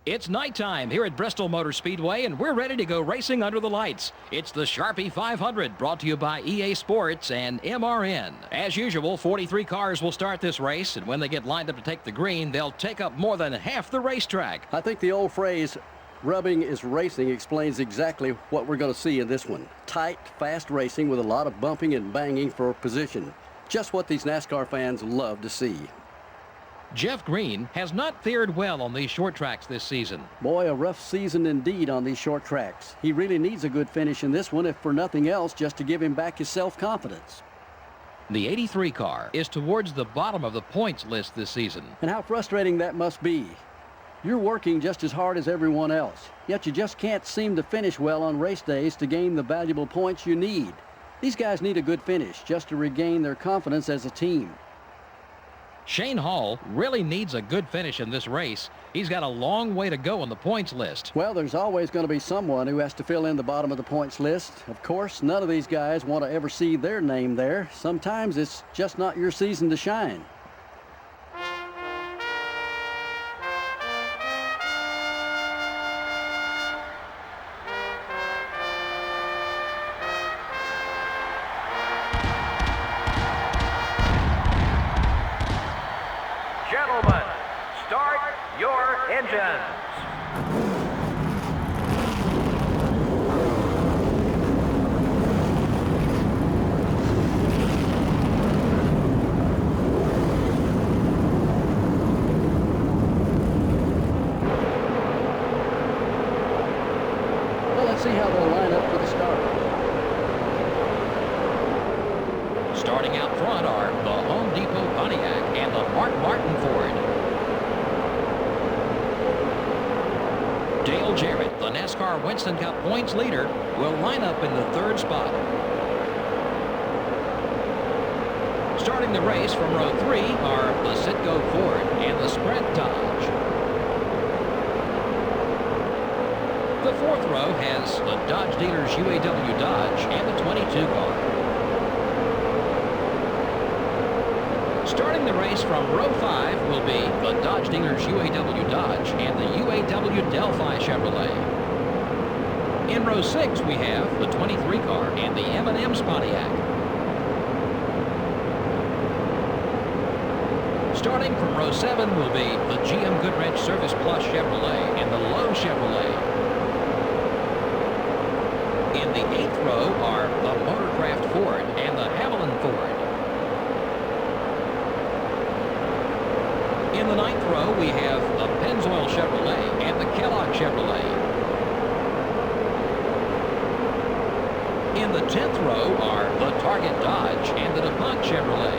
It's nighttime here at Bristol Motor Speedway, and we're ready to go racing under the lights. It's the Sharpie 500, brought to you by EA Sports and MRN. As usual, 43 cars will start this race, and when they get lined up to take the green, they'll take up more than half the racetrack. I think the old phrase, rubbing is racing, explains exactly what we're going to see in this one. Tight, fast racing with a lot of bumping and banging for position. Just what these NASCAR fans love to see. Jeff Green has not fared well on these short tracks this season. Boy, a rough season indeed on these short tracks. He really needs a good finish in this one, if for nothing else, just to give him back his self-confidence. The 83 car is towards the bottom of the points list this season. And how frustrating that must be. You're working just as hard as everyone else, yet you just can't seem to finish well on race days to gain the valuable points you need. These guys need a good finish just to regain their confidence as a team. Shane Hall really needs a good finish in this race. He's got a long way to go on the points list. Well, there's always going to be someone who has to fill in the bottom of the points list. Of course, none of these guys want to ever see their name there. Sometimes it's just not your season to shine. Gentlemen, start your engines. Well, let's see how they'll line up for the start. Starting out front are the Home Depot Pontiac and the Mark Martin Ford. Dale Jarrett, the NASCAR Winston Cup points leader, will line up in the third spot. Starting the race from row 3 are the Citgo Ford and the Sprint Dodge. The fourth row has the Dodge Dealers UAW Dodge and the 22 car. Starting the race from row 5 will be the Dodge Dealers UAW Dodge and the UAW Delphi Chevrolet. In row 6 we have the 23 car and the M&M's Pontiac. Starting from row 7 will be the GM Goodwrench Service Plus Chevrolet and the Lowe Chevrolet. In the 8th row are the Motorcraft Ford and the Haviland Ford. In the 9th row, we have the Pennzoil Chevrolet and the Kellogg Chevrolet. In the 10th row are the Target Dodge and the DuPont Chevrolet.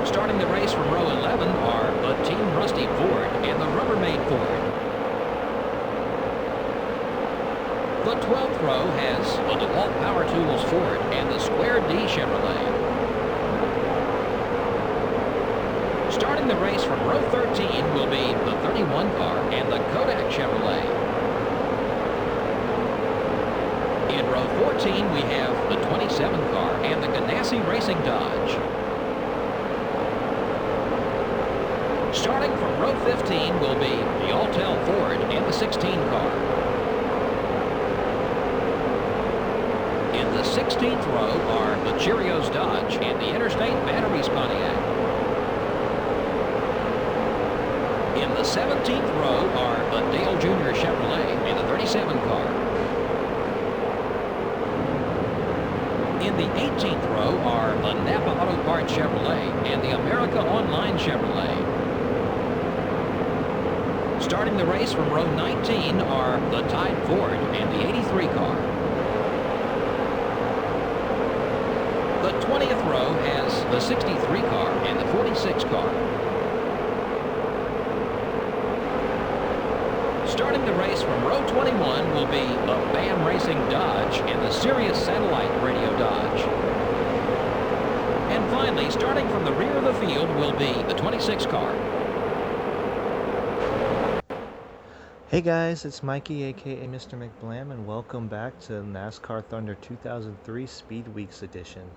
Starting the race from row 11 are the Team Rusty Ford and the Rubbermaid Ford. The 12th row has the DeWalt Power Tools Ford and the Square D Chevrolet. Starting the race from row 13 will be the 31 car and the Kodak Chevrolet. In row 14 we have the 27 car and the Ganassi Racing Dodge. Starting from row 15 will be the Altel Ford and the 16 car. In the 16th row are the Cheerios Dodge and the Interstate Batteries Pontiac. In the 17th row are the Dale Jr. Chevrolet and the 37 car. In the 18th row are the Napa Auto Parts Chevrolet and the America Online Chevrolet. Starting the race from row 19 are the Tide Ford and the 83 car. The 20th row has the 63 car and the 46 car. Starting the race from row 21 will be the BAM Racing Dodge and the Sirius Satellite Radio Dodge. And finally, starting from the rear of the field will be the 26 car. Hey guys, it's Mikey aka Mr. McBlam and welcome back to NASCAR Thunder 2003 Speed Weeks edition.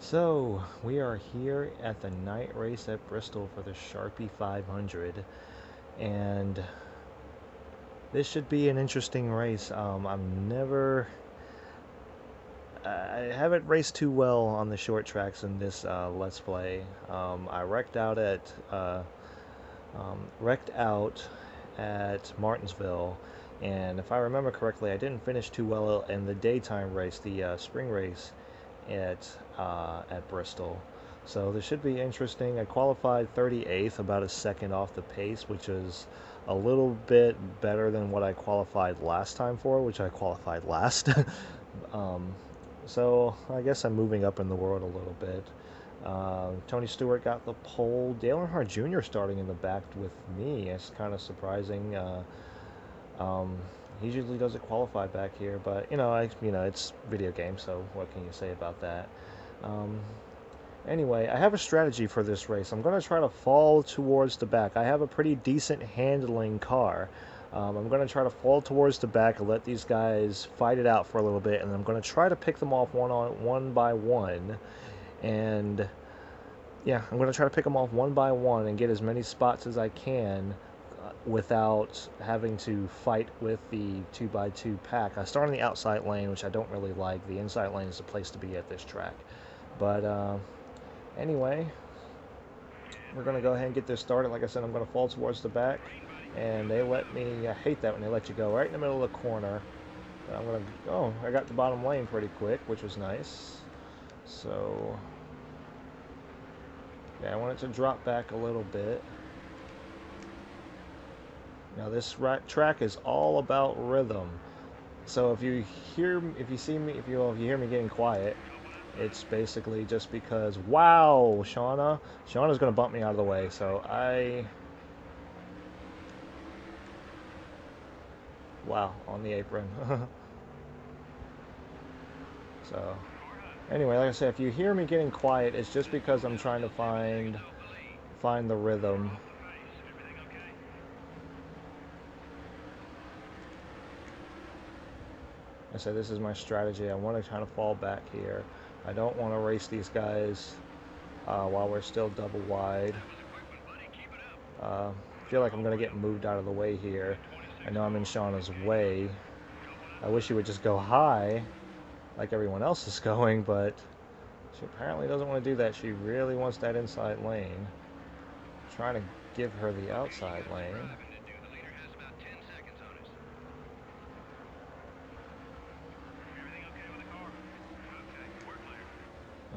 So, we are here at the night race at Bristol for the Sharpie 500, and this should be an interesting race. I haven't raced too well on the short tracks in this Let's Play. I wrecked out at Martinsville, and if I remember correctly, I didn't finish too well in the daytime race, the spring race at Bristol. So this should be interesting. I qualified 38th, about a second off the pace, which is a little bit better than what I qualified last time for, which I qualified last. So I guess I'm moving up in the world a little bit. Tony Stewart got the pole. Dale Earnhardt Jr. starting in the back with me. It's kind of surprising. He usually doesn't qualify back here, but it's video game, so what can you say about that? Anyway, I have a strategy for this race. I'm going to try to fall towards the back. I have a pretty decent handling car. I'm going to try to fall towards the back and let these guys fight it out for a little bit, and I'm going to try to pick them off one by one. And yeah, I'm going to try to pick them off one by one and get as many spots as I can without having to fight with the 2x2 pack. I start on the outside lane, which I don't really like. The inside lane is the place to be at this track. But anyway, we're going to go ahead and get this started. Like I said, I'm going to fall towards the back. And they let me, I hate that when they let you go right in the middle of the corner. But I'm going to, oh, I got the bottom lane pretty quick, which was nice. So, yeah, I want it to drop back a little bit. Now this track is all about rhythm. So if you hear me getting quiet, it's basically just because, wow, Shauna's going to bump me out of the way. So wow, on the apron. So, anyway, like I said, if you hear me getting quiet, it's just because I'm trying to find the rhythm. I said this is my strategy. I want to kind of fall back here. I don't want to race these guys while we're still double wide. I feel like I'm going to get moved out of the way here. I know I'm in Shauna's way. I wish she would just go high like everyone else is going, but she apparently doesn't want to do that. She really wants that inside lane. I'm trying to give her the outside lane.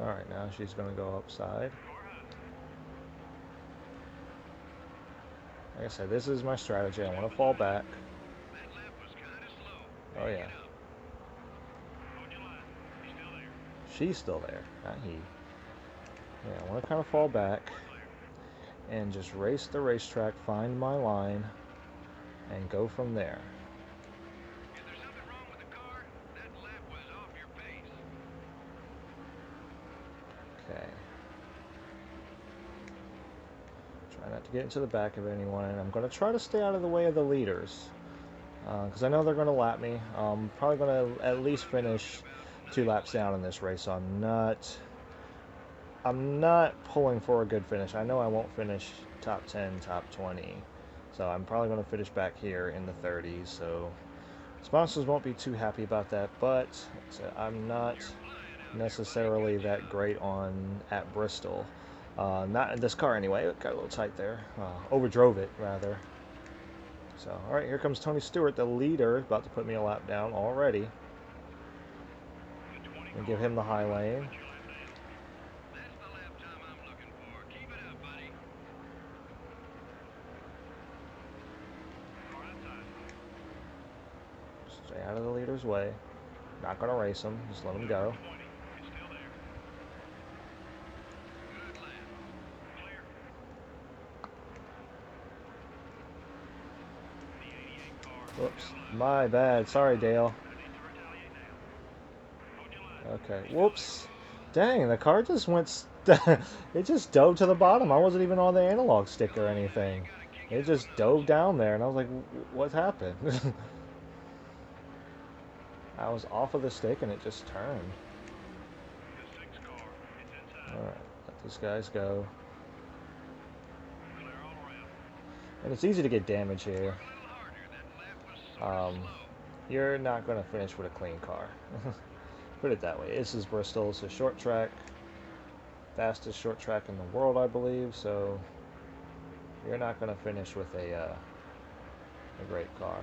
Alright, now she's going to go upside. Like I said, this is my strategy. I want to fall back. Oh yeah. She's still there, not he. Yeah, I want to kind of fall back and just race the racetrack, find my line, and go from there. Okay. Try not to get into the back of anyone, and I'm going to try to stay out of the way of the leaders. Because I know they're going to lap me. I'm probably going to at least finish 2 laps down in this race, so I'm not pulling for a good finish. I know I won't finish top 10, top 20. So I'm probably going to finish back here in the 30s, so sponsors won't be too happy about that, but I'm not necessarily that great at Bristol. Not in this car anyway. It got a little tight there. Overdrove it, rather. So, alright, here comes Tony Stewart, the leader, about to put me a lap down already. And give him the high lane. Stay out of the leader's way. Not going to race him, just let him go. Whoops, my bad. Sorry, Dale. Okay, whoops. Dang, the car just went... it just dove to the bottom. I wasn't even on the analog stick or anything. It just dove down there, and I was like, what happened? I was off of the stick, and it just turned. Alright, let these guys go. And it's easy to get damage here. You're not going to finish with a clean car. Put it that way. This is Bristol. It's a short track. Fastest short track in the world, I believe. So you're not going to finish with a great car.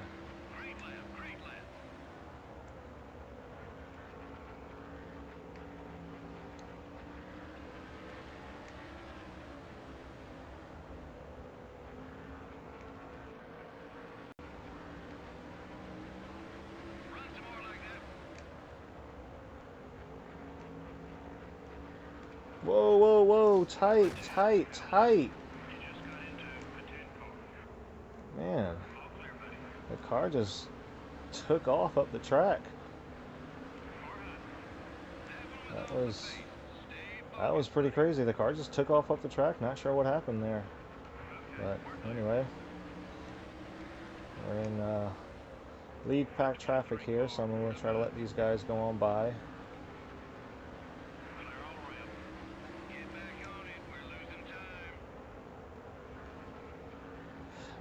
Whoa, whoa, whoa, tight, tight, tight. Man, the car just took off up the track. That was pretty crazy. The car just took off up the track. Not sure what happened there. But anyway, we're in lead pack traffic here, so I'm going to try to let these guys go on by.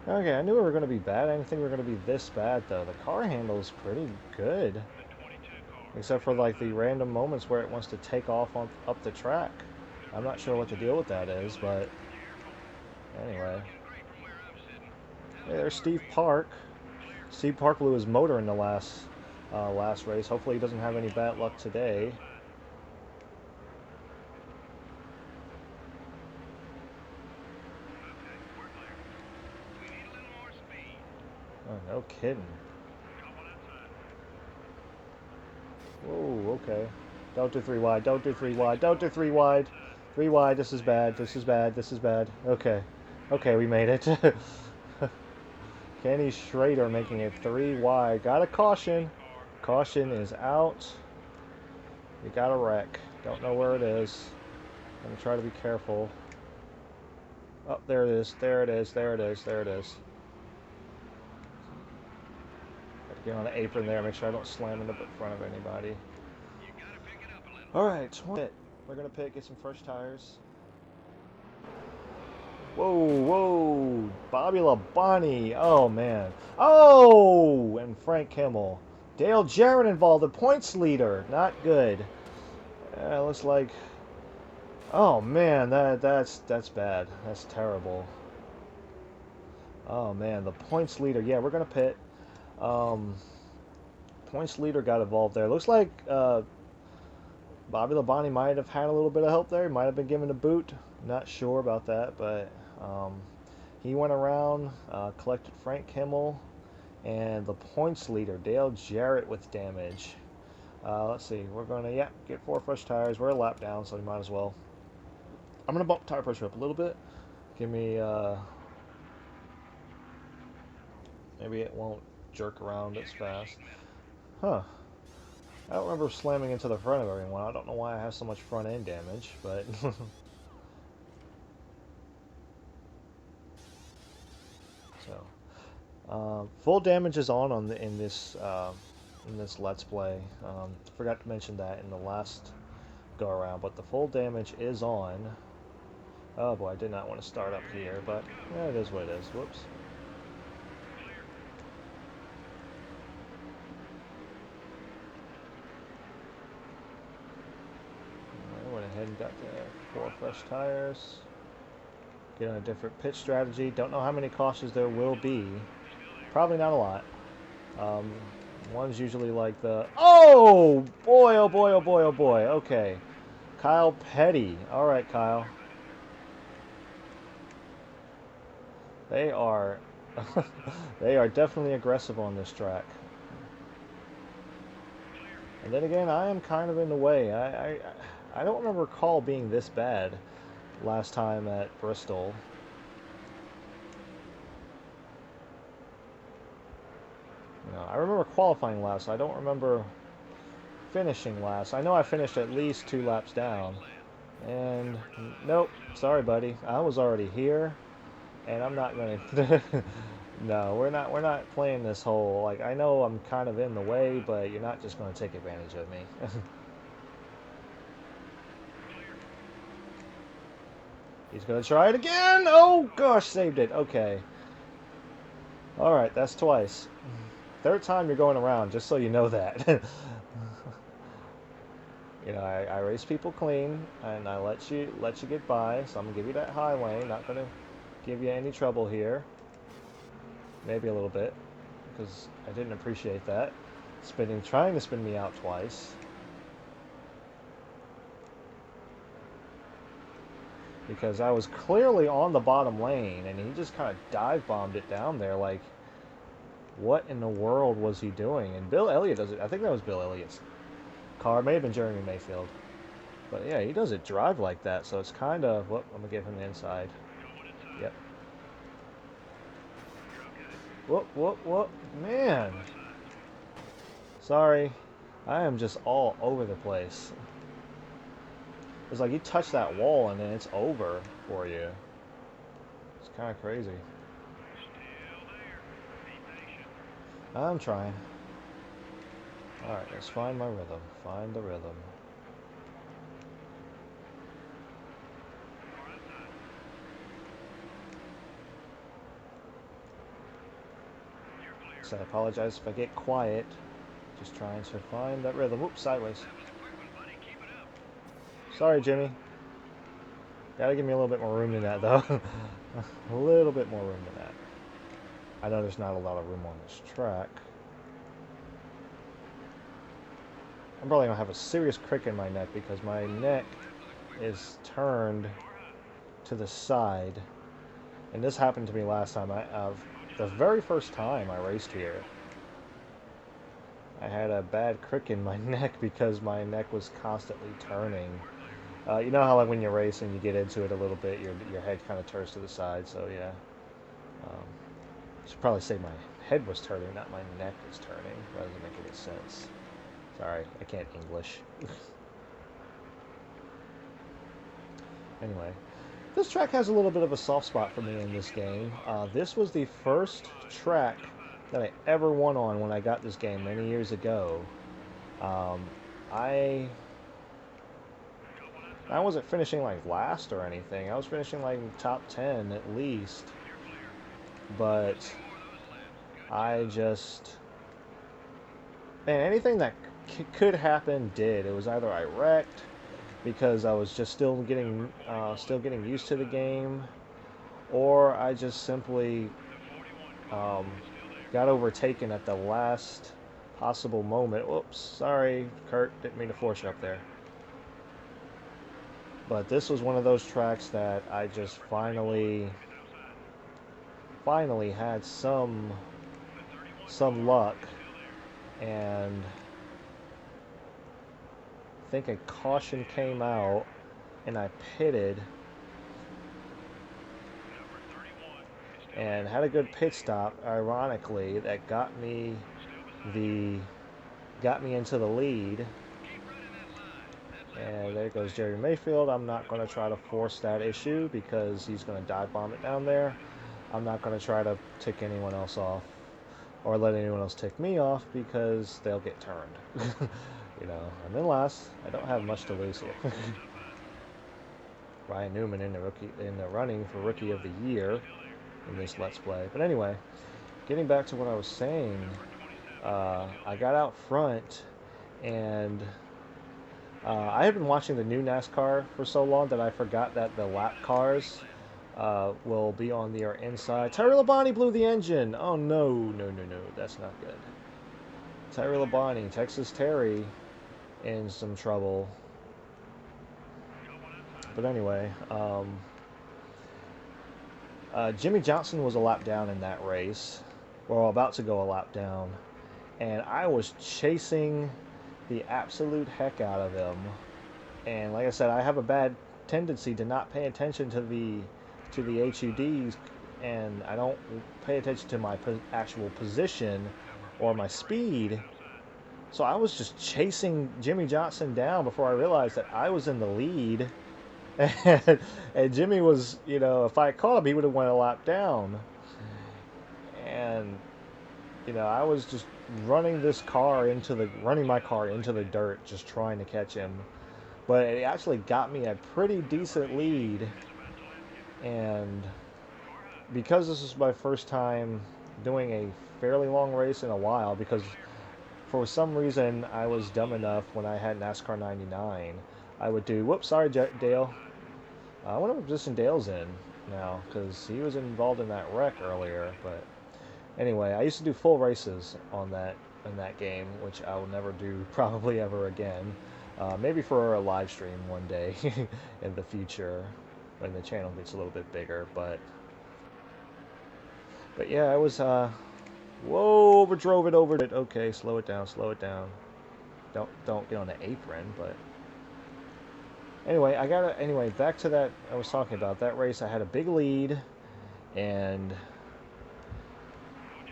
Okay, I knew we were going to be bad. I didn't think we were going to be this bad, though. The car handles pretty good. Except for, like, the random moments where it wants to take off up the track. I'm not sure what the deal with that is, but... Anyway. Hey, there's Steve Park. Steve Park blew his motor in the last race. Hopefully he doesn't have any bad luck today. Oh, no kidding. Whoa, okay. Don't do 3 wide, don't do 3 wide, don't do 3 wide. 3 wide, this is bad, this is bad, this is bad. Okay. Okay, we made it. Kenny Schrader making it 3 wide. Got a caution. Caution is out. We got a wreck. Don't know where it is. I'm gonna try to be careful. Oh, there it is, there it is, there it is, there it is. Get on the apron there, make sure I don't slam into the front of anybody. Alright, we're gonna get some fresh tires. Whoa, whoa, Bobby Labonte, oh man. Oh, and Frank Kimmel. Dale Jarrett involved, the points leader, not good. Looks like, oh man, that's bad, that's terrible. Oh man, the points leader, yeah, we're gonna pit. Points leader got involved there. Looks like Bobby Labonte might have had a little bit of help there. He might have been given a boot. Not sure about that, but he went around, collected Frank Kimmel, and the points leader, Dale Jarrett, with damage. Let's see. We're going to, get 4 fresh tires. We're a lap down, so we might as well. I'm going to bump tire pressure up a little bit. Give me, maybe it won't jerk around as fast. Huh. I don't remember slamming into the front of everyone. I don't know why I have so much front end damage, but... So, full damage is on in this Let's Play. Forgot to mention that in the last go around, but the full damage is on. Oh boy, I did not want to start up here, but yeah, it is what it is. Whoops. I went ahead and got the 4 fresh tires. Get on a different pit strategy. Don't know how many cautions there will be. Probably not a lot. One's usually like the... Oh! Boy, oh boy, oh boy, oh boy. Okay. Kyle Petty. Alright, Kyle. They are... they are definitely aggressive on this track. And then again, I am kind of in the way. I don't remember Call being this bad last time at Bristol. You know, I remember qualifying last. I don't remember finishing last. I know I finished at least 2 laps down. And nope, sorry buddy. I was already here, and I'm not gonna no, we're not playing this whole, like, I know I'm kind of in the way, but you're not just gonna take advantage of me. He's going to try it again. Oh, gosh, saved it. Okay. All right, that's twice. Third time you're going around, just so you know that. You know, I race people clean, and I let you get by, so I'm going to give you that high lane. Not going to give you any trouble here. Maybe a little bit, because I didn't appreciate that. Trying to spin me out twice. Because I was clearly on the bottom lane, and he just kind of dive-bombed it down there, like, what in the world was he doing? And Bill Elliott does it. I think that was Bill Elliott's car. It may have been Jeremy Mayfield. But yeah, he doesn't drive like that, so it's kind of... Whoop, I'm going to give him the inside. Yep. Whoop, whoop, whoop. Man. Sorry. I am just all over the place. It's like you touch that wall and then it's over for you. It's kind of crazy. I'm trying. Alright, let's find my rhythm. Find the rhythm. So I apologize if I get quiet. Just trying to find that rhythm. Oops, sideways. Sorry, Jimmy. Gotta give me a little bit more room than that, though. A little bit more room than that. I know there's not a lot of room on this track. I'm probably going to have a serious crick in my neck because my neck is turned to the side. And this happened to me last time. The very first time I raced here, I had a bad crick in my neck because my neck was constantly turning. You know how like when you race and you get into it a little bit, your head kind of turns to the side. So yeah, I should probably say my head was turning, not my neck was turning. That doesn't make any sense. Sorry, I can't English. Anyway, this track has a little bit of a soft spot for me in this game. This was the first track that I ever won on when I got this game many years ago. I wasn't finishing like last or anything. I was finishing like top 10 at least. But I just... Man, anything that could happen did. It was either I wrecked because I was just still getting used to the game, or I just simply got overtaken at the last possible moment. Whoops, sorry, Kurt, didn't mean to force you up there. But this was one of those tracks that I just finally had some luck, and I think a caution came out and I pitted and had a good pit stop, ironically, that got me into the lead. And there goes Jerry Mayfield. I'm not going to try to force that issue because he's going to dive bomb it down there. I'm not going to try to tick anyone else off or let anyone else tick me off because they'll get turned. You know, I'm in last. I don't have much to lose here. Ryan Newman in the running for Rookie of the Year in this Let's Play. But anyway, getting back to what I was saying, I got out front, and I have been watching the new NASCAR for so long that I forgot that the lap cars will be on their inside. Terry Labonte blew the engine. Oh no, that's not good. Terry Labonte, Texas Terry, in some trouble. But anyway, Jimmy Johnson was a lap down in that race, or about to go a lap down, and I was chasing the absolute heck out of him. And like I said, I have a bad tendency to not pay attention to the HUDs, and I don't pay attention to my actual position or my speed. So I was just chasing Jimmy Johnson down before I realized that I was in the lead. And Jimmy was, you know, if I caught him, he would have went a lap down. And, you know, I was just running my car into the dirt, just trying to catch him. But it actually got me a pretty decent lead. And because this is my first time doing a fairly long race in a while, because for some reason I was dumb enough when I had NASCAR 99, I would do, whoops, sorry, Dale. I wonder what position Dale's in now, because he was involved in that wreck earlier. But anyway, I used to do full races on that in that game, which I will never do probably ever again. Maybe for a live stream one day in the future when the channel gets a little bit bigger. But yeah, it was whoa, overdrove it over it. Okay, slow it down, slow it down. Don't get on the apron, but anyway, anyway, back to that I was talking about. That race, I had a big lead and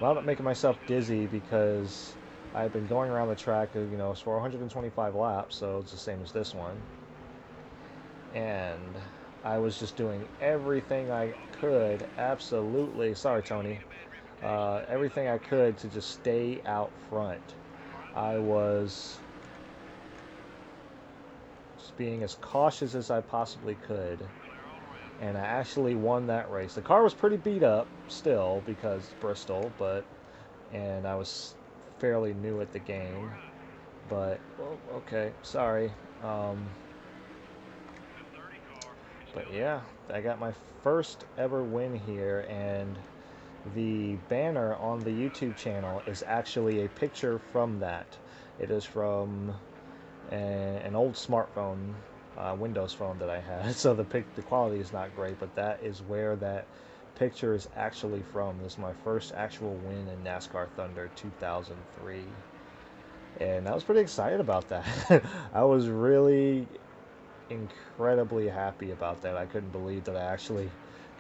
wound up making myself dizzy because I've been going around the track, for 125 laps, so it's the same as this one. And I was just doing everything I could, absolutely, sorry Tony, everything I could to just stay out front. I was just being as cautious as I possibly could, and I actually won that race. The car was pretty beat up still because Bristol, and I was fairly new at the game, but okay, sorry. But yeah, I got my first ever win here, and the banner on the YouTube channel is actually a picture from that. It is from an old smartphone, Windows phone that I had, so the quality is not great, but that is where that picture is actually from. This is my first actual win in NASCAR Thunder 2003, and I was pretty excited about that. I was really incredibly happy about that. I couldn't believe that I actually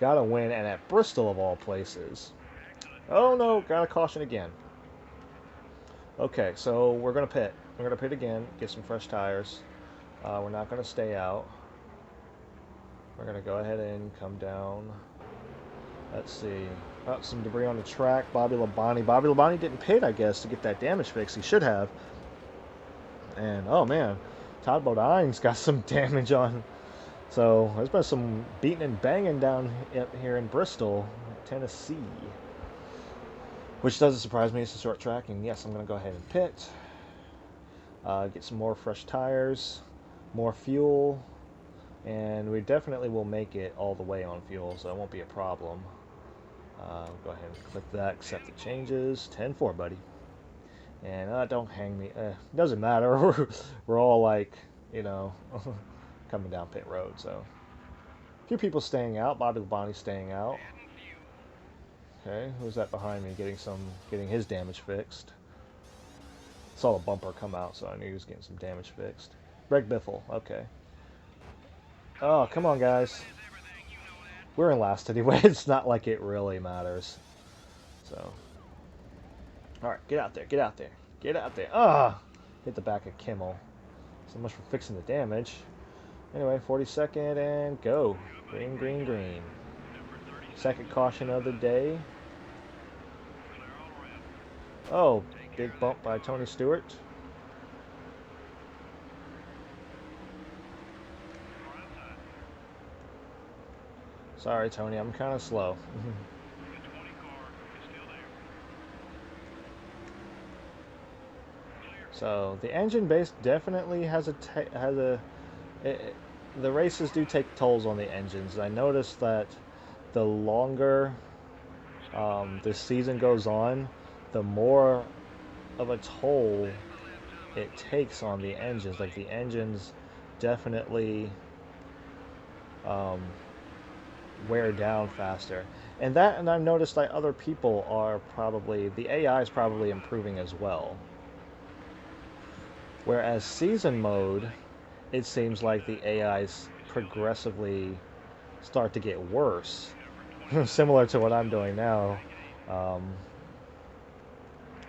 got a win, and at Bristol of all places. Oh no, got a caution again. Okay, so we're gonna pit. We're gonna pit again, get some fresh tires. We're not gonna stay out. We're gonna go ahead and come down. Let's see. Oh, some debris on the track. Bobby Labonte didn't pit, I guess, to get that damage fixed. He should have. And oh man, Todd Bodine's got some damage on. So there's been some beating and banging down here in Bristol, Tennessee. Which doesn't surprise me. It's a short track, and yes, I'm going to go ahead and pit. Get some more fresh tires, more fuel, and we definitely will make it all the way on fuel, so it won't be a problem. Go ahead and click that, accept the changes. 10-4, buddy. And don't hang me. Doesn't matter. We're all like, coming down pit road, so. A few people staying out. Bobby Labonte staying out. Okay, who's that behind me getting his damage fixed? Saw a bumper come out, so I knew he was getting some damage fixed. Greg Biffle, okay. Oh, come on, guys. We're in last anyway. It's not like it really matters. So, alright, get out there, get out there, get out there. Ah! Hit the back of Kimmel. So much for fixing the damage. Anyway, 42nd and go. Green, green, green. Second caution of the day. Oh, big bump by Tony Stewart. Sorry, Tony, I'm kind of slow. So the engine base definitely has the races do take tolls on the engines. I noticed that the longer this season goes on, the more of a toll it takes on the engines. Like the engines definitely wear down faster, and I've noticed that other people are probably, the AI is probably improving as well. Whereas season mode, it seems like the AIs progressively start to get worse. Similar to what I'm doing now.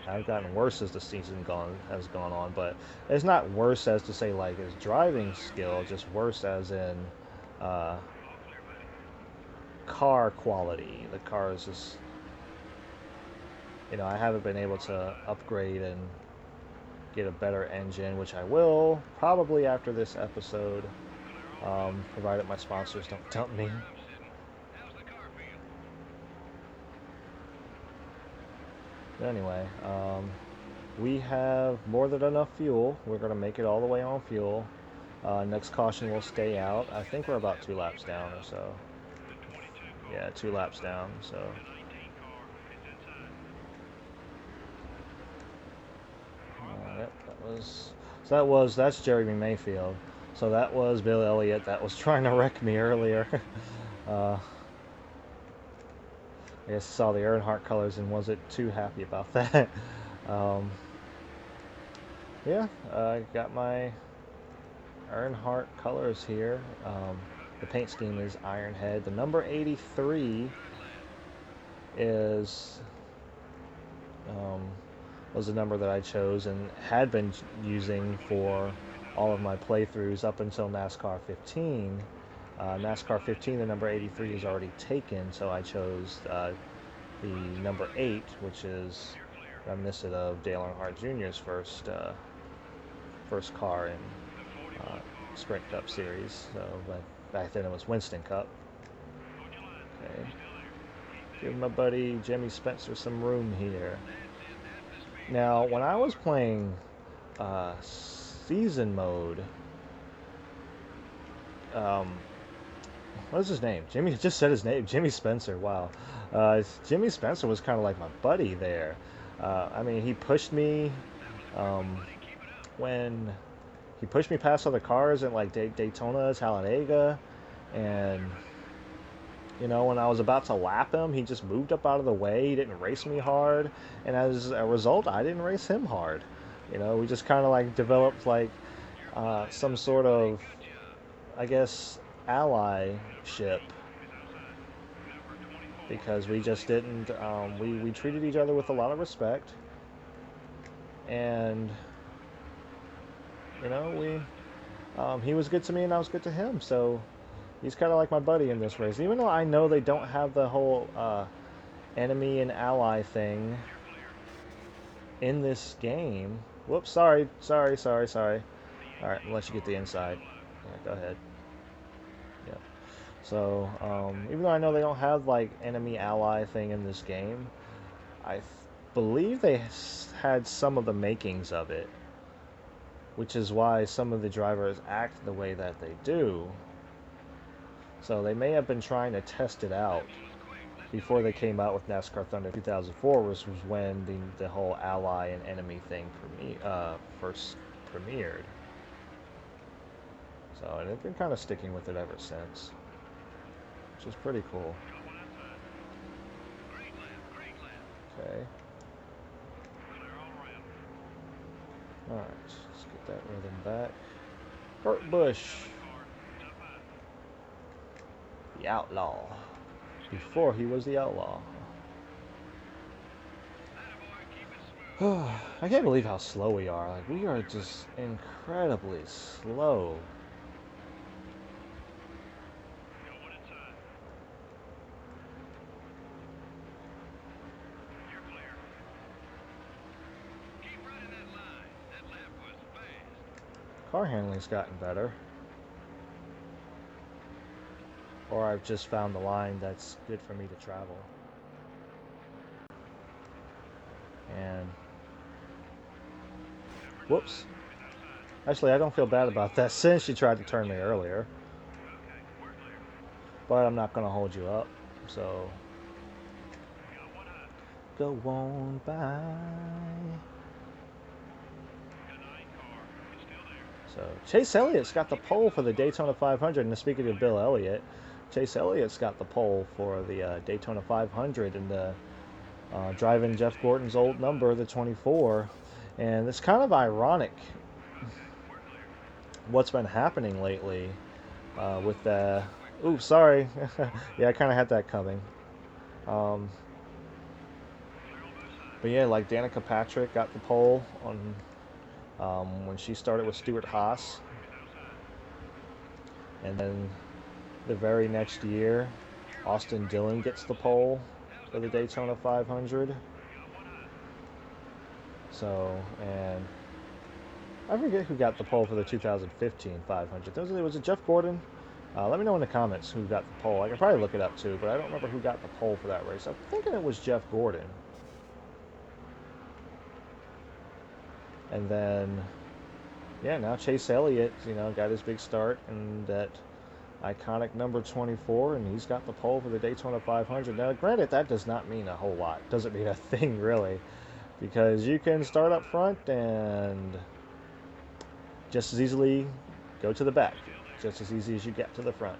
I've gotten worse as the season has gone on, but it's not worse as to say like his driving skill, just worse as in car quality. The car is just, I haven't been able to upgrade and get a better engine, which I will probably after this episode, provided my sponsors don't dump me. Anyway, we have more than enough fuel. We're going to make it all the way on fuel. Next caution will stay out. I think we're about 2 laps down or so. Yeah, 2 laps down, so. Yep, that's Jeremy Mayfield. So that was Bill Elliott that was trying to wreck me earlier. I guess saw the Earnhardt colors and wasn't too happy about that. Yeah, I got my Earnhardt colors here. The paint scheme is Ironhead. The number 83 is was the number that I chose and had been using for all of my playthroughs up until NASCAR 15. NASCAR 15, the number 83 is already taken, so I chose the number 8, which is reminiscent of Dale Earnhardt Jr.'s first car in Sprint Cup Series. So, but back then it was Winston Cup. Okay, give my buddy Jimmy Spencer some room here. Now, when I was playing season mode, what is his name? Jimmy just said his name. Jimmy Spencer. Wow. Jimmy Spencer was kind of like my buddy there. I mean, he pushed me when he pushed me past other cars in like Daytona, Talladega, and you know, when I was about to lap him, he just moved up out of the way. He didn't race me hard, and as a result, I didn't race him hard. You know, we just kind of like developed like some sort of, I guess, allyship, because we just didn't. We treated each other with a lot of respect, and you know, he was good to me and I was good to him. So he's kind of like my buddy in this race, even though I know they don't have the whole enemy and ally thing in this game. Whoops, sorry. All right, I'll let you get the inside. Yeah, go ahead. Yep. So, even though I know they don't have like enemy ally thing in this game, I believe they had some of the makings of it, which is why some of the drivers act the way that they do. So they may have been trying to test it out before they came out with NASCAR Thunder 2004, which was when the whole ally and enemy thing first premiered. So, and they've been kind of sticking with it ever since, which is pretty cool. Okay. Alright, let's get that rhythm back. Kurt Busch, the outlaw, before he was the outlaw. I can't believe how slow we are. Like, we are just incredibly slow. Car handling's gotten better. Or I've just found the line that's good for me to travel. And whoops. Actually, I don't feel bad about that since she tried to turn me earlier. But I'm not going to hold you up. So go on by. So Chase Elliott's got the pole for the Daytona 500. And speaking of Bill Elliott, Chase Elliott's got the pole for the Daytona 500 and driving Jeff Gordon's old number, the 24. And it's kind of ironic what's been happening lately with the... Ooh, sorry. Yeah, I kind of had that coming. But yeah, like Danica Patrick got the pole on when she started with Stuart Haas. And then the very next year, Austin Dillon gets the pole for the Daytona 500. So, and I forget who got the pole for the 2015 500. Was it Jeff Gordon? Let me know in the comments who got the pole. I can probably look it up too, but I don't remember who got the pole for that race. I'm thinking it was Jeff Gordon. And then, yeah, now Chase Elliott, got his big start in that iconic number 24, and he's got the pole for the Daytona 500. Now, granted, that does not mean a whole lot. Doesn't mean a thing, really, because you can start up front and just as easily go to the back, just as easy as you get to the front.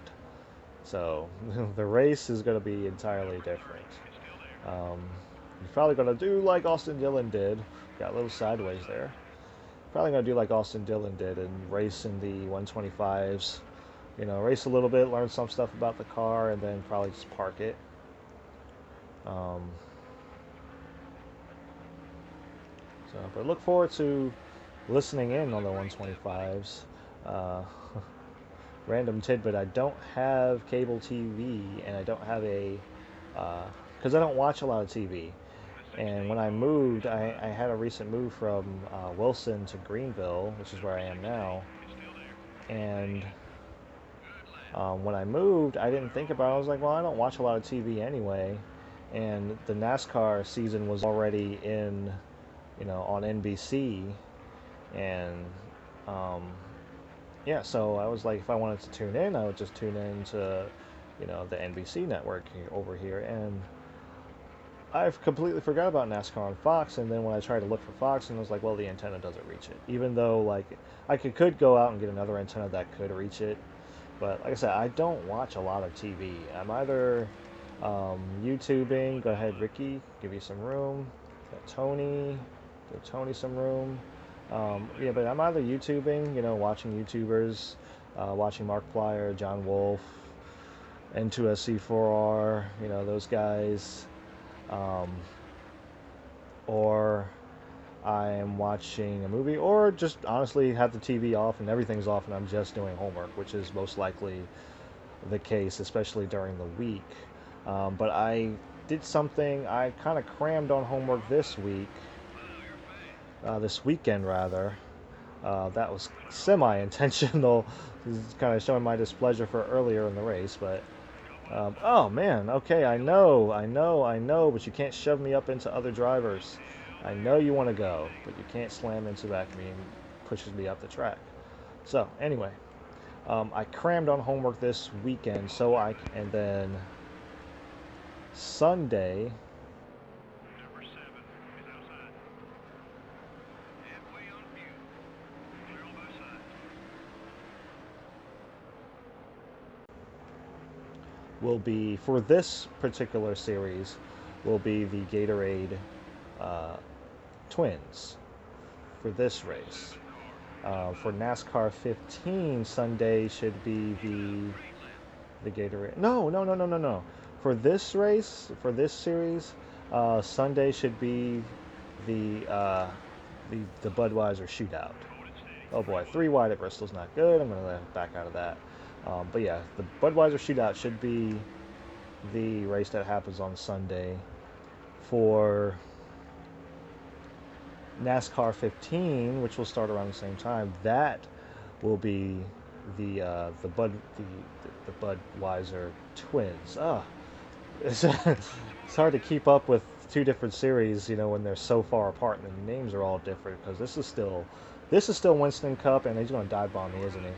So the race is going to be entirely different. You're probably going to do like Austin Dillon did. Got a little sideways there. Probably going to do like Austin Dillon did and race in the 125s. Race a little bit, learn some stuff about the car, and then probably just park it. But look forward to listening in on the 125s. Random tidbit, I don't have cable TV, and I don't have because I don't watch a lot of TV. And when I moved, I had a recent move from Wilson to Greenville, which is where I am now. And when I moved, I didn't think about it. I was like, well, I don't watch a lot of TV anyway. And the NASCAR season was already on NBC. And yeah, so I was like, if I wanted to tune in, I would just tune in to, the NBC network over here. And I've completely forgot about NASCAR on Fox, and then when I tried to look for Fox, and I was like, well, the antenna doesn't reach it. Even though, like, I could go out and get another antenna that could reach it. But like I said, I don't watch a lot of TV. I'm either YouTubing. Go ahead, Ricky, give you some room. Got Tony, give Tony some room. Yeah, but I'm either YouTubing, watching YouTubers, watching Markiplier, John Wolf, N2SC4R, those guys. Or I am watching a movie, or just honestly have the TV off and everything's off and I'm just doing homework, which is most likely the case, especially during the week. But I did something, I kind of crammed on homework this weekend rather. That was semi-intentional, kind of showing my displeasure for earlier in the race, but oh man, okay, I know, but you can't shove me up into other drivers. I know you want to go, but you can't slam into back of me and pushes me up the track. So anyway, I crammed on homework this weekend, and then Sunday. Will be, for this particular series, will be the Gatorade Twins for this race. For NASCAR 15, Sunday should be the Gatorade. No. For this race, for this series, Sunday should be the Budweiser Shootout. Oh boy, 3 wide at Bristol's not good. I'm going to back out of that. But yeah, the Budweiser Shootout should be the race that happens on Sunday. For NASCAR 15, which will start around the same time, that will be the Budweiser Twins. It's hard to keep up with 2 different series, when they're so far apart and the names are all different. Because this is still Winston Cup, and he's going to dive bomb me, isn't he?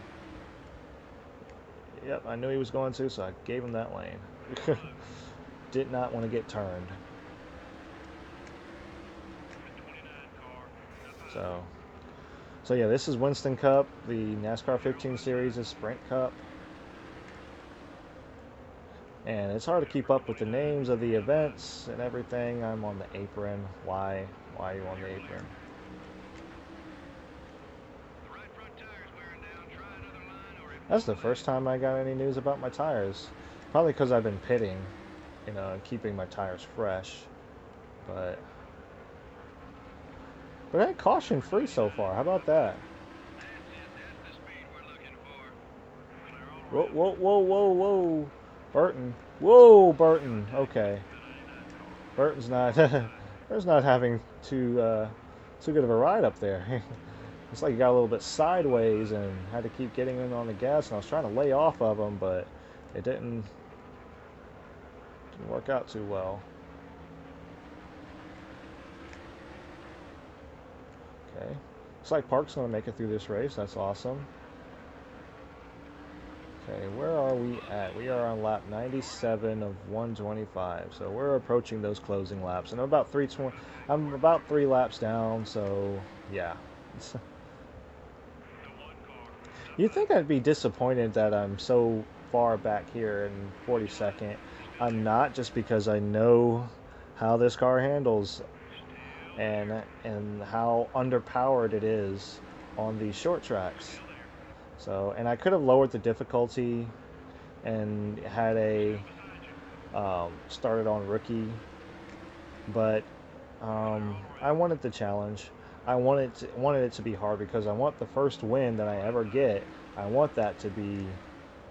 Yep, I knew he was going to, so I gave him that lane. Did not want to get turned. So yeah, this is Winston Cup. The NASCAR 15 series is Sprint Cup. And it's hard to keep up with the names of the events and everything. I'm on the apron. Why are you on the apron? That's the first time I got any news about my tires. Probably because I've been pitting, and keeping my tires fresh. But hey, caution free so far. How about that? Whoa. Burton. Whoa, Burton. Okay. Burton's not having too good of a ride up there. It's like he got a little bit sideways and had to keep getting in on the gas, and I was trying to lay off of him, but it didn't work out too well. Okay. Looks like Park's going to make it through this race. That's awesome. Okay, where are we at? We are on lap 97 of 125. So we're approaching those closing laps. And I'm about 3 laps down, so yeah. You'd think I'd be disappointed that I'm so far back here in 42nd. I'm not, just because I know how this car handles and how underpowered it is on these short tracks. So, and I could have lowered the difficulty and had started on rookie, but I wanted the challenge. I wanted it to be hard because I want the first win that I ever get. I want that to be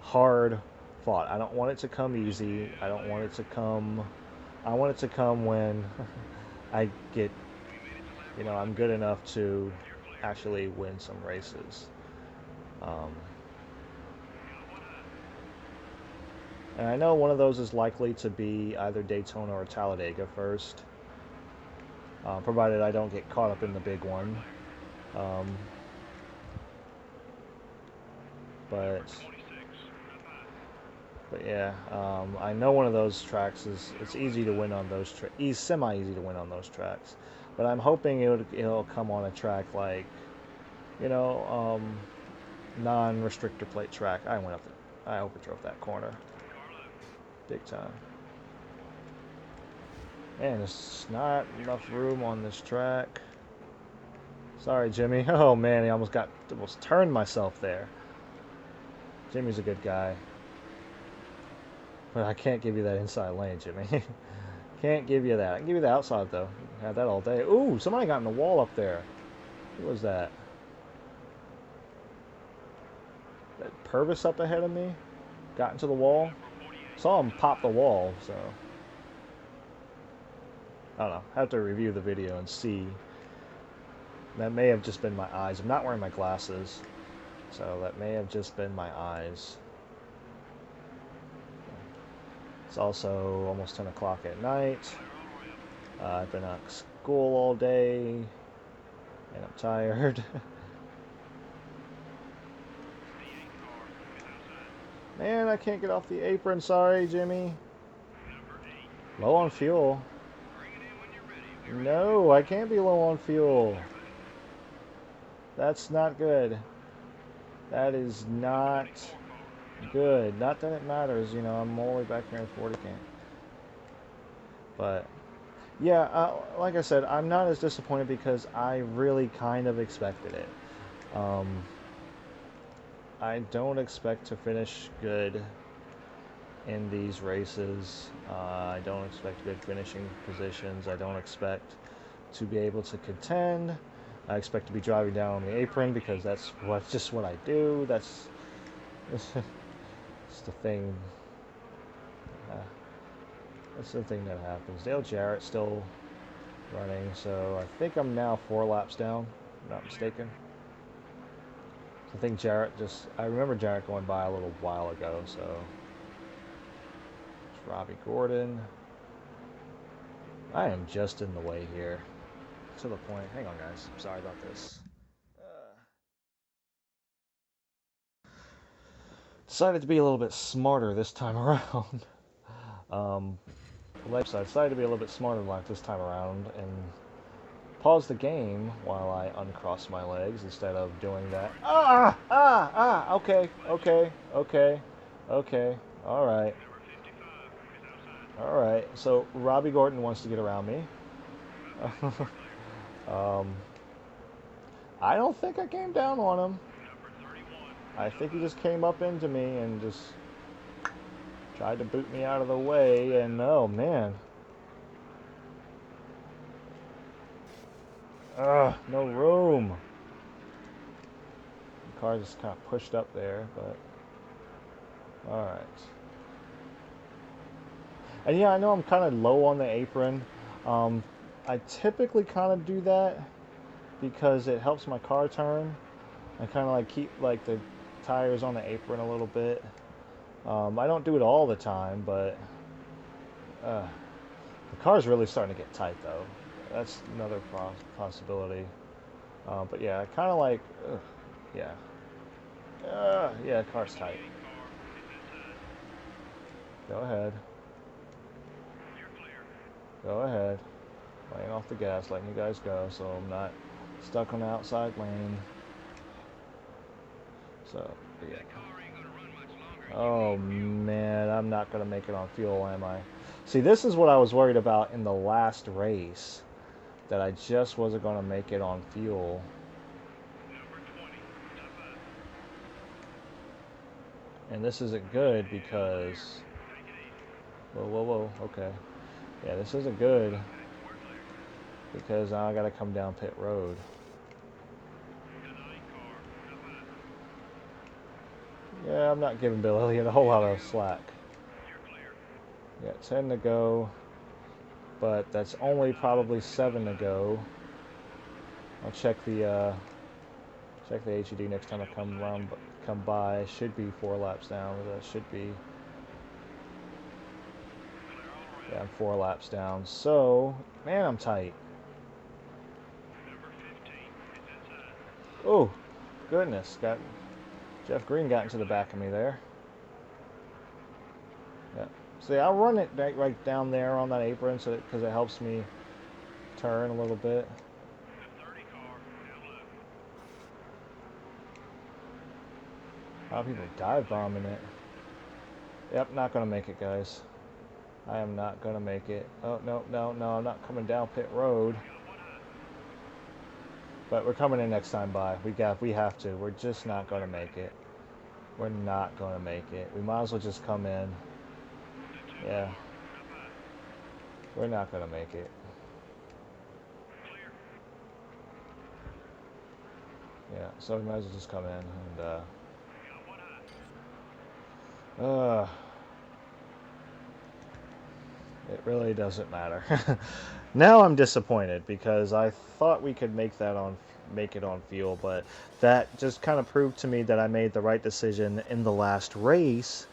hard fought. I don't want it to come easy. I don't want it to come. I want it to come when I get, I'm good enough to actually win some races. And I know one of those is likely to be either Daytona or Talladega first, provided I don't get caught up in the big one. But yeah, I know one of those tracks it's easy to win on those semi-easy to win on those tracks. But I'm hoping it'll come on a track like, non-restrictor plate track. I overdrove that corner big time. Man, there's not enough room on this track. Sorry, Jimmy. Oh man, I almost turned myself there. Jimmy's a good guy. But I can't give you that inside lane, Jimmy. Can't give you that. I can give you the outside, though. Had that all day. Ooh, somebody got in the wall up there. Who was that? That Purvis up ahead of me? Got into the wall? Saw him pop the wall, so... I don't know. I have to review the video and see. That may have just been my eyes. I'm not wearing my glasses, so that may have just been my eyes. It's also almost 10 o'clock at night. I've been at school all day, and I'm tired. Man, I can't get off the apron. Sorry, Jimmy. Low on fuel. No, I can't be low on fuel. That's not good. That is not good. Not that it matters, I'm all the way back here in 40 can. But, yeah, like I said, I'm not as disappointed because I really kind of expected it. I don't expect to finish good in these races. I don't expect good finishing positions. I don't expect to be able to contend. I expect to be driving down on the apron because that's just what I do. That's the thing. That's the thing that happens. Dale Jarrett's still running, so I think I'm now 4 laps down, if I'm not mistaken. I think I remember Jarrett going by a little while ago, so. It's Robbie Gordon. I am just in the way here. To the point. Hang on, guys. Sorry about this. Decided to be a little bit smarter this time around. Left side. Decided to be a little bit smarter this time around and pause the game while I uncross my legs instead of doing that. Okay. All right. So Robbie Gordon wants to get around me. I don't think I came down on him. I think he just came up into me and just tried to boot me out of the way, and oh man. No room. The car just kind of pushed up there, but alright. And yeah, I know I'm kind of low on the apron. I typically kind of do that because it helps my car turn. I kind of keep the tires on the apron a little bit. I don't do it all the time, but the car's really starting to get tight though. That's another possibility. But yeah, kind of like, yeah. Yeah, car's tight. Go ahead. Go ahead. Laying off the gas, letting you guys go, so I'm not stuck on the outside lane. So, yeah. Oh, man, I'm not going to make it on fuel, am I? See, this is what I was worried about in the last race, that I just wasn't going to make it on fuel. And this isn't good because... Whoa, whoa, whoa, okay. Yeah, this isn't good because now I got to come down pit road. Yeah, I'm not giving Bill Elliott a whole lot of slack. Yeah, 10 to go, but that's only probably 7 to go. I'll check the HED next time I come by. Should be 4 laps down. That should be. Yeah, I'm 4 laps down. So, man, I'm tight. Oh, goodness, Jeff Green got into the back of me there. Yeah. See, I'll run it right down there on that apron because it helps me turn a little bit. A lot of people dive bombing it. Yep, not going to make it, guys. I am not going to make it. Oh, no, no, no, I'm not coming down pit road. But we're coming in next time by. We have to. We're just not going to make it. We're not going to make it. We might as well just come in. Yeah. We're not going to make it. Yeah, so we might as well just come in and it really doesn't matter. Now I'm disappointed because I thought we could make it on fuel, but that just kind of proved to me that I made the right decision in the last race,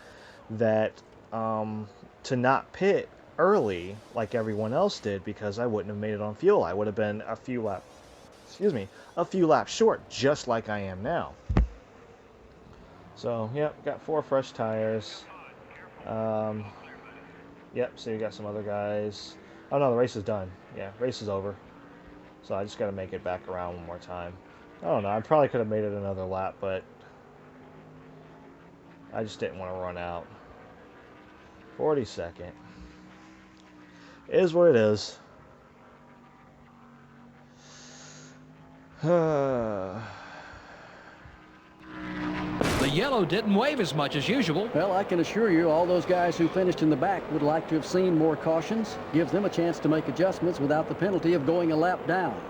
that to not pit early like everyone else did, because I wouldn't have made it on fuel. I would have been a few laps short, just like I am now. So, yep, got 4 fresh tires. Yep, so you got some other guys. Oh no, the race is done. Yeah, race is over. So I just got to make it back around one more time. I don't know, I probably could have made it another lap, but I just didn't want to run out. 42nd. It is what it is. The yellow didn't wave as much as usual. Well, I can assure you all those guys who finished in the back would like to have seen more cautions. Gives them a chance to make adjustments without the penalty of going a lap down.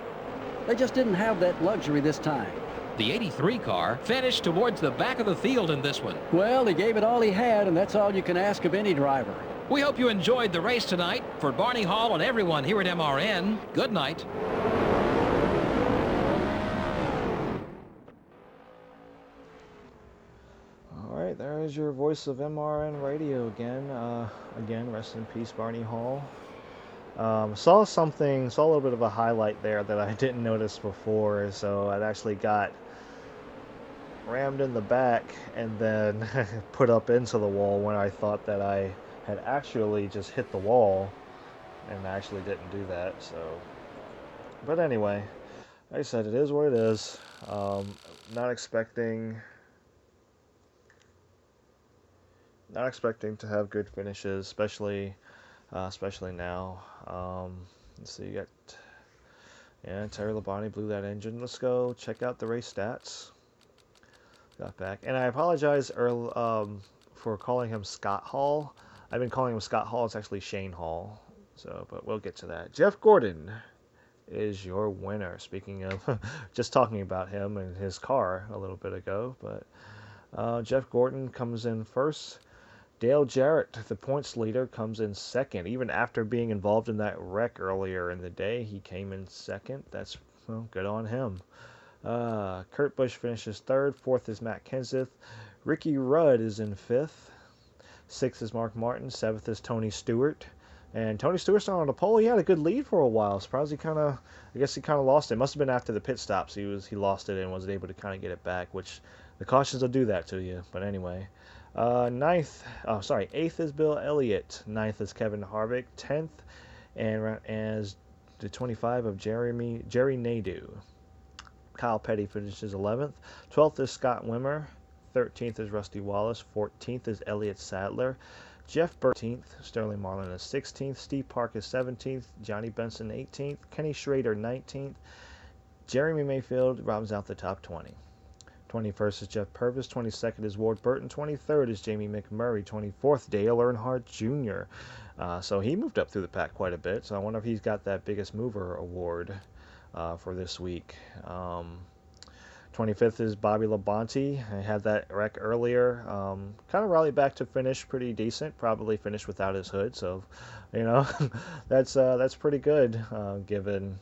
They just didn't have that luxury this time. The 83 car finished towards the back of the field in this one. Well, he gave it all he had, and that's all you can ask of any driver. We hope you enjoyed the race tonight. For Barney Hall and everyone here at MRN, good night. Alright, there is your voice of MRN radio again. Again, rest in peace, Barney Hall. Saw a little bit of a highlight there that I didn't notice before, so I'd actually got rammed in the back and then put up into the wall when I thought that I had actually just hit the wall, and I actually didn't do that. So, but anyway, like I said, it is what it is. Not expecting to have good finishes, especially now. Let's see, you got Terry Labonte blew that engine. Let's go check out the race stats. Got back, and I apologize for calling him Scott Hall. I've been calling him Scott Hall. It's actually Shane Hall. So, but we'll get to that. Jeff Gordon is your winner. Speaking of just talking about him and his car a little bit ago, but Jeff Gordon comes in first. Dale Jarrett, the points leader, comes in second. Even after being involved in that wreck earlier in the day, he came in second. That's good on him. Kurt Busch finishes third. Fourth is Matt Kenseth. Ricky Rudd is in fifth. Sixth is Mark Martin. Seventh is Tony Stewart. And Tony Stewart's not on the pole. He had a good lead for a while. Surprised I guess he kind of lost it. Must have been after the pit stops. He lost it and wasn't able to kind of get it back, which the cautions will do that to you. But anyway, eighth is Bill Elliott. Ninth is Kevin Harvick. 10th, and as the 25 of Jerry Nadeau. Kyle Petty finishes 11th. 12th is Scott Wimmer. 13th is Rusty Wallace. 14th is Elliott Sadler. Jeff Burke 13th, Sterling Marlin is 16th, Steve Park is 17th, Johnny Benson 18th, Kenny Schrader 19th, Jeremy Mayfield rounds out the top 20. 21st is Jeff Purvis, 22nd is Ward Burton, 23rd is Jamie McMurray, 24th Dale Earnhardt Jr. So he moved up through the pack quite a bit, so I wonder if he's got that biggest mover award for this week. 25th is Bobby Labonte. I had that wreck earlier. Kind of rallied back to finish pretty decent. Probably finished without his hood, so that's pretty good given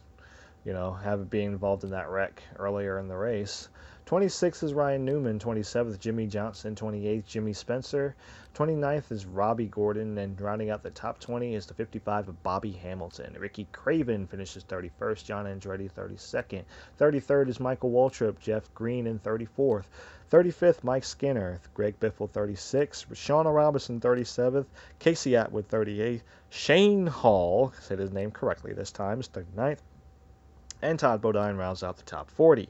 being involved in that wreck earlier in the race. 26th is Ryan Newman, 27th Jimmy Johnson, 28th Jimmy Spencer, 29th is Robbie Gordon, and rounding out the top 20 is the 55 of Bobby Hamilton. Ricky Craven finishes 31st, John Andretti 32nd, 33rd is Michael Waltrip, Jeff Green in 34th, 35th Mike Skinner, Greg Biffle 36th, Shauna Robinson 37th, Casey Atwood 38th, Shane Hall, said his name correctly this time, is 39th, and Todd Bodine rounds out the top 40.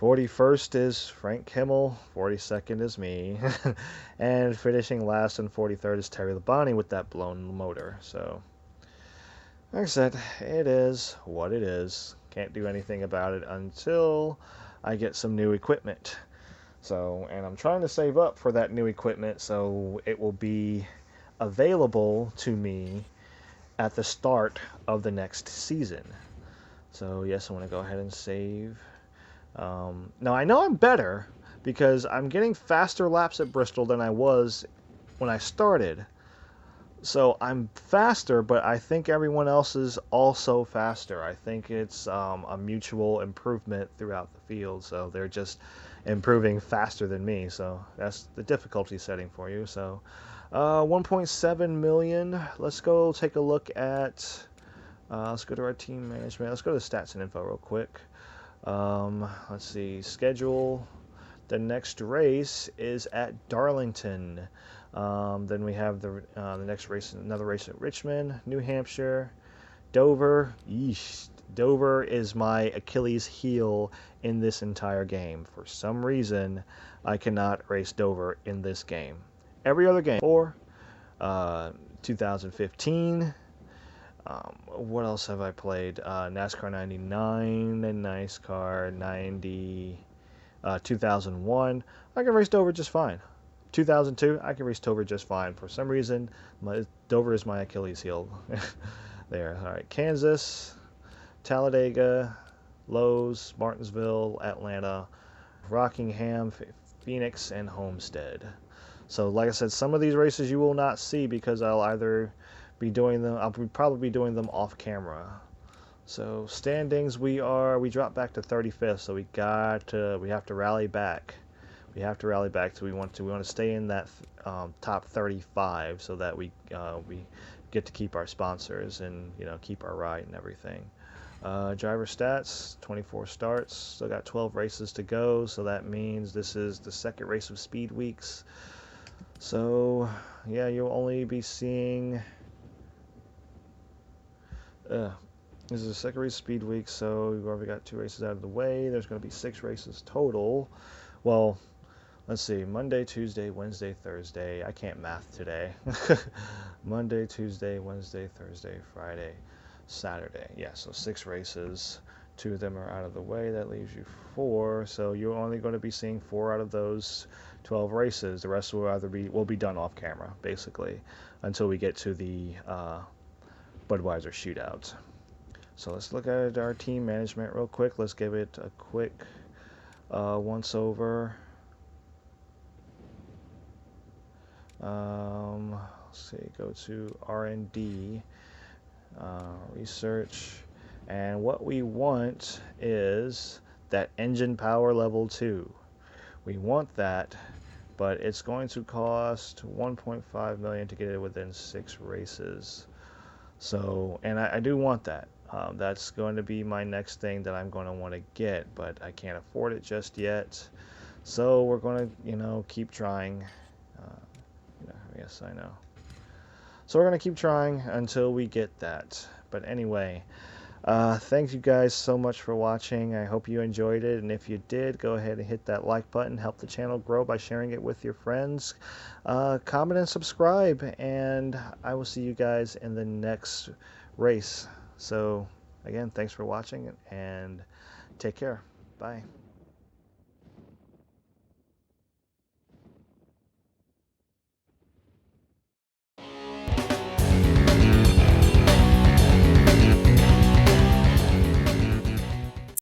41st is Frank Kimmel, 42nd is me, and finishing last and 43rd is Terry Labonte with that blown motor. So, like I said, it is what it is. Can't do anything about it until I get some new equipment. So, and I'm trying to save up for that new equipment so it will be available to me at the start of the next season. So, yes, I want to go ahead and save. Now I know I'm better because I'm getting faster laps at Bristol than I was when I started. So I'm faster, but I think everyone else is also faster. I think it's a mutual improvement throughout the field. So they're just improving faster than me. So that's the difficulty setting for you. So 1.7 million. Let's go take a look at, let's go to our team management. Let's go to stats and info real quick. Let's see, schedule. The next race is at Darlington. Then we have the next race, another race at Richmond, New Hampshire, Dover. Yeesh. Dover is my Achilles heel in this entire game. For some reason, I cannot race Dover in this game. Every other game, 2015. What else have I played? NASCAR 99 and NASCAR 90, 2001. I can race Dover just fine. 2002, I can race Dover just fine. For some reason, Dover is my Achilles heel. There. All right. Kansas, Talladega, Lowe's, Martinsville, Atlanta, Rockingham, Phoenix, and Homestead. So, like I said, some of these races you will not see because I'll either be doing them. I'll probably be doing them off camera. So standings, we dropped back to 35th. So we have to rally back. We have to rally back. So we want to stay in that top 35 so that we get to keep our sponsors and keep our ride and everything. Driver stats, 24 starts. Still got 12 races to go. So that means this is the second race of Speed Weeks. So yeah, you'll only be seeing. This is the second race Speed Week, so we've already got 2 races out of the way. There's going to be 6 races total. Well, let's see. Monday, Tuesday, Wednesday, Thursday. I can't math today. Monday, Tuesday, Wednesday, Thursday, Friday, Saturday. Yeah, so 6 races. 2 of them are out of the way. That leaves you 4. So you're only going to be seeing 4 out of those 12 races. The rest will be done off camera, basically, until we get to the Budweiser shootout. So let's look at our team management real quick. Let's give it a quick once over. Let's see, go to R&D, research, and what we want is that engine power level 2. We want that, but it's going to cost 1.5 million to get it within 6 races. So, and I do want that. That's going to be my next thing that I'm going to want to get, but I can't afford it just yet. So we're going to, keep trying. Yes, I know. So we're going to keep trying until we get that. But anyway, thank you guys so much for watching. I hope you enjoyed it, and if you did, go ahead and hit that like button. Help the channel grow by sharing it with your friends. Comment and subscribe, and I will see you guys in the next race. So again, thanks for watching, and take care. Bye.